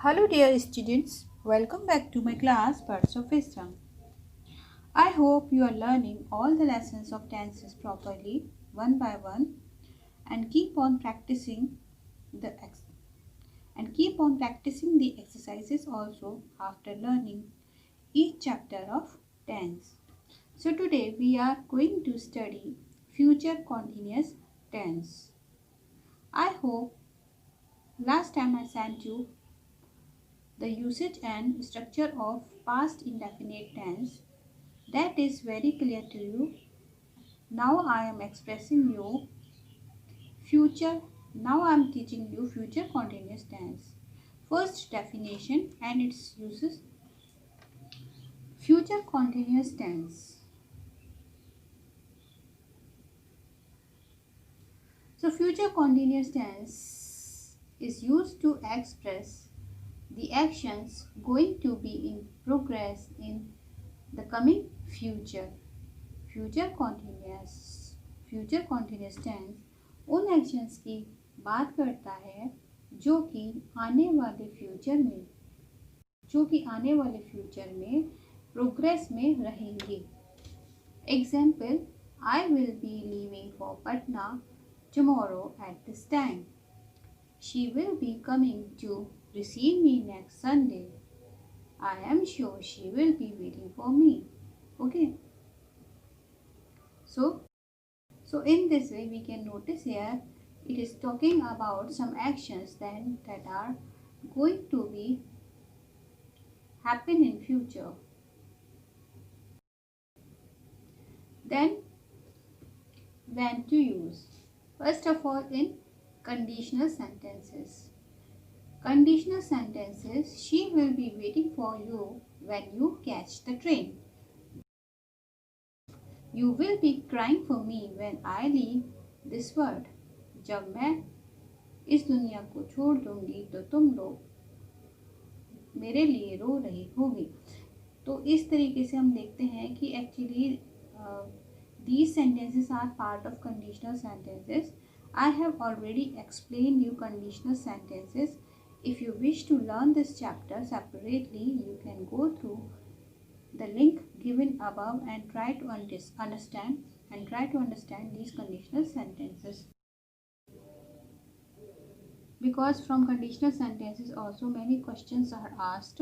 Hello, dear students. Welcome back to my class, Birds of Wisdom. I hope you are learning all the lessons of tenses properly, one by one, and keep on practicing the exercises also after learning each chapter of tense. So today we are going to study future continuous tense. I hope last time I sent you the usage and structure of past indefinite tense. That is very clear to you. Now I am expressing you future. Now I am teaching you future continuous tense. First definition and its uses. Future continuous tense. So future continuous tense is used to express the actions going to be in progress in the coming future. Future continuous tense उन actions की बात करता है जो कि आने वाले future में प्रोग्रेस में रहेंगे. Example, I will be leaving for Patna tomorrow at this time. She will be coming to receive me next Sunday. I am sure she will be waiting for me. Okay. So in this way we can notice here it is talking about some actions that are going to be happen in future. Then when to use. First of all, in conditional sentences. Conditional sentences, she will be waiting for you when you catch the train. You will be crying for me when I leave this world. जब मैं इस दुनिया को छोड़ दूंगी तो तुम लोग मेरे लिए रो रही होगी. तो इस तरीके से हम देखते हैं कि actually these sentences are part of conditional sentences. I have already explained you conditional sentences. If you wish to learn this chapter separately, you can go through the link given above and try to understand these conditional sentences, because from conditional sentences also many questions are asked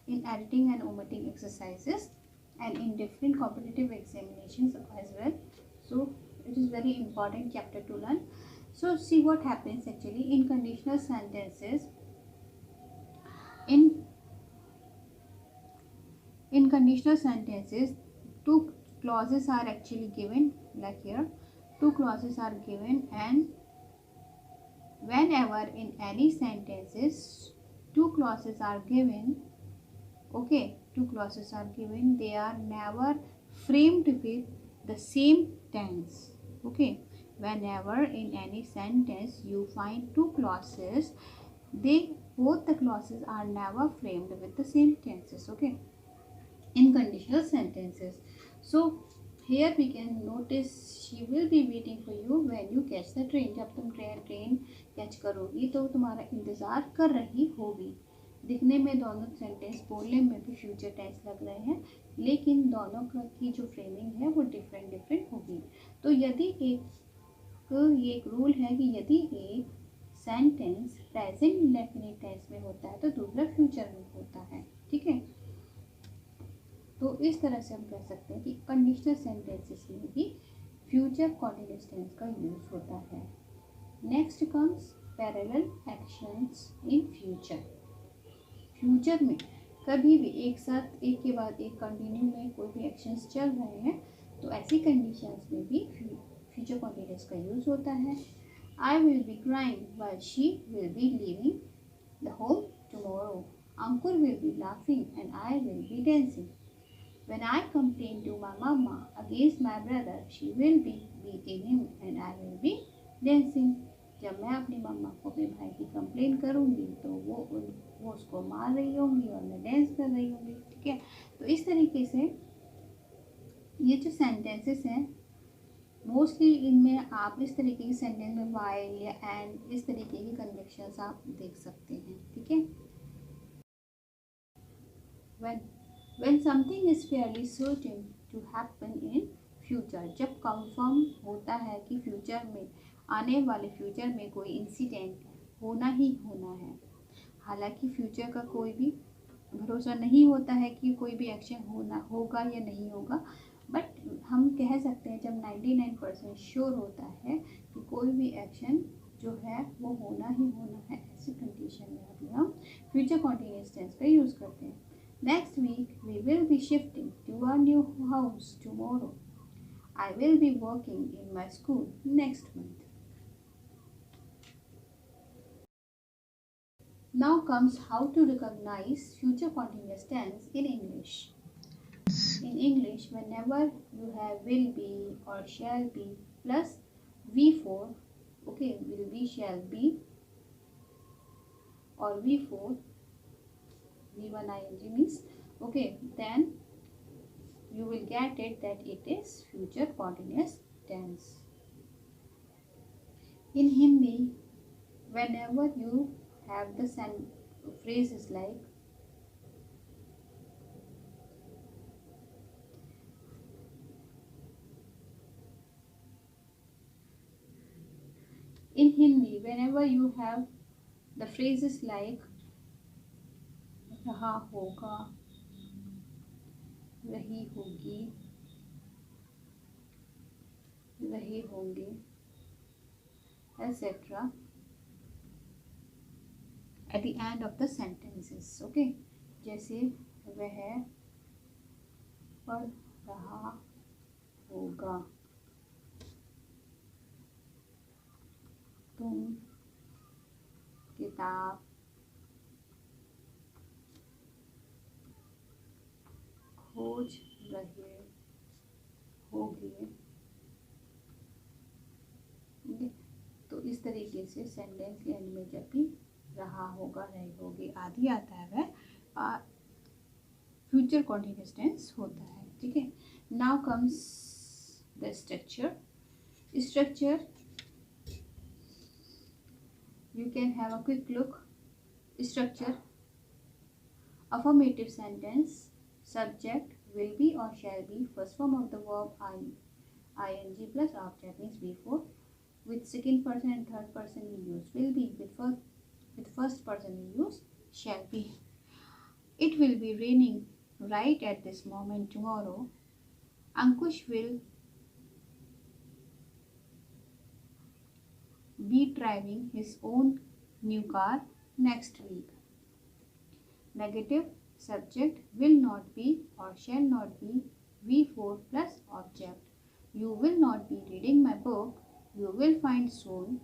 in editing and omitting exercises and in different competitive examinations as well. So it is very important chapter to learn. So see what happens actually in conditional sentences. In conditional sentences, two clauses are actually given, like here. Two clauses are given, and whenever in any sentences two clauses are given, they are never framed with the same tense. Okay, whenever in any sentence you find two clauses, both the clauses are never framed with the same tenses. Okay, in conditional sentences. So here we can notice she will be waiting for you when you catch the train. जब तुम train catch करोगी तो तुम्हारा इंतज़ार कर रही होगी. दिखने में दोनों सेंटेंस बोलने में भी फ्यूचर टेंस लग रहे हैं, लेकिन दोनों की जो फ्रेमिंग है वो डिफरेंट होगी. तो यदि ये एक रूल है कि यदि एक सेंटेंस प्रेजेंट इंडेफिनिट टेंस में होता है तो दूसरा फ्यूचर में होता है. ठीक है, तो इस तरह से हम कह सकते हैं कि कंडीशनल सेंटेंसेस में भी फ्यूचर कॉन्टिन्यूस टेंस का यूज होता है. Next comes parallel actions in future. Future में कभी भी एक साथ एक के बाद एक कंटिन्यू में कोई भी एक्शंस चल रहे हैं तो ऐसी कंडीशंस में भी फ्यूचर कॉन्टिन्यूस का यूज होता है. आई will B crying while she will be leaving the home tomorrow. Ankur will be laughing and I will B dancing. When I complain to my mama against my brother, she will be beating him and I will be dancing. जब मैं अपनी मम्मा को अपने भाई की complain करूँगी तो वो उसको मार रही होंगी और मैं डांस कर रही होंगी. ठीक है, तो इस तरीके से ये जो सेंटेंसेस हैं मोस्टली इनमें आप इस तरीके की सेंटेंस में वाइल या एंड इस तरीके की कन्वेक्शंस आप देख सकते हैं. ठीक है, when when something is fairly certain to happen in future, जब कंफर्म होता है कि फ्यूचर में, आने वाले फ्यूचर में कोई इंसिडेंट होना ही होना है। हालांकि फ्यूचर का कोई भी भरोसा नहीं होता है कि कोई भी एक्शन होना होगा या नहीं होगा, बट हम कह सकते हैं जब 99% श्योर होता है कि कोई भी एक्शन जो है वो होना ही होना है, ऐसी कंडीशन में अभी हम फ्यूचर कॉन्टिन्यूस टेंस का यूज़ करते हैं। Next week we will be shifting to our new house tomorrow. I will be working in my school next month. Now comes how to recognize future continuous tense in English. In English, whenever you have will be or shall be plus V4, okay, will be, shall be, or V4, V1 ing means, okay, then you will get it that it is future continuous tense. In Hindi, whenever you have the phrases like in Hindi, whenever you have the phrases like रहा होगा, रही होगी, रहे होंगे, etc. at the end of the sentences, okay, जैसे वह पढ़ रहा होगा, तुम किताब खोज रहे होगे। तो इस तरीके से सेंटेंस के एंड में जब भी रहा होगा, रहे होगे आदि आता है वह फ्यूचर कॉन्टिन्यूस टेंस होता है। ठीक है, now comes the structure. You can have a quick look. Structure: affirmative sentence, subject will be or shall be, first form of the verb ing plus object means before, with second person and third person we use will be, with first person we use shall be. It will be raining right at this moment tomorrow. Ankush will be driving his own new car next week. Negative: subject will not be or shall not be, V4 plus object. You will not be reading my book. You will find soon.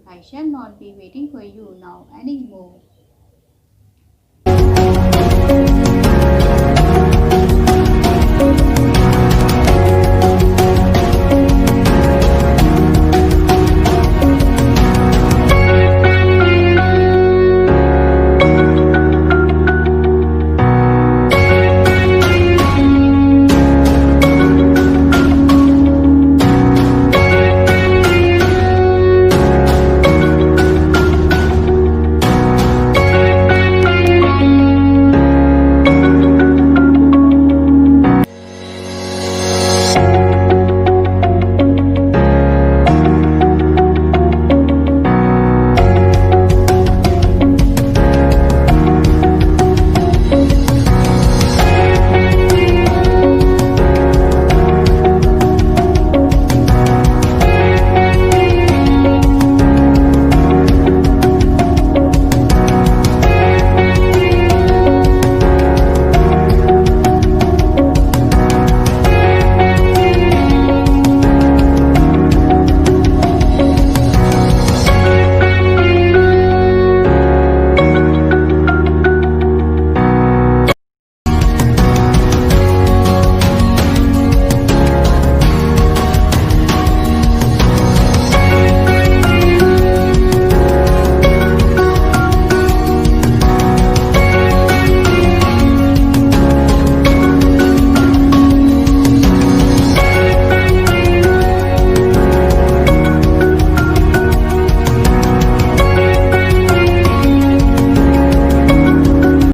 I shall not be waiting for you now anymore.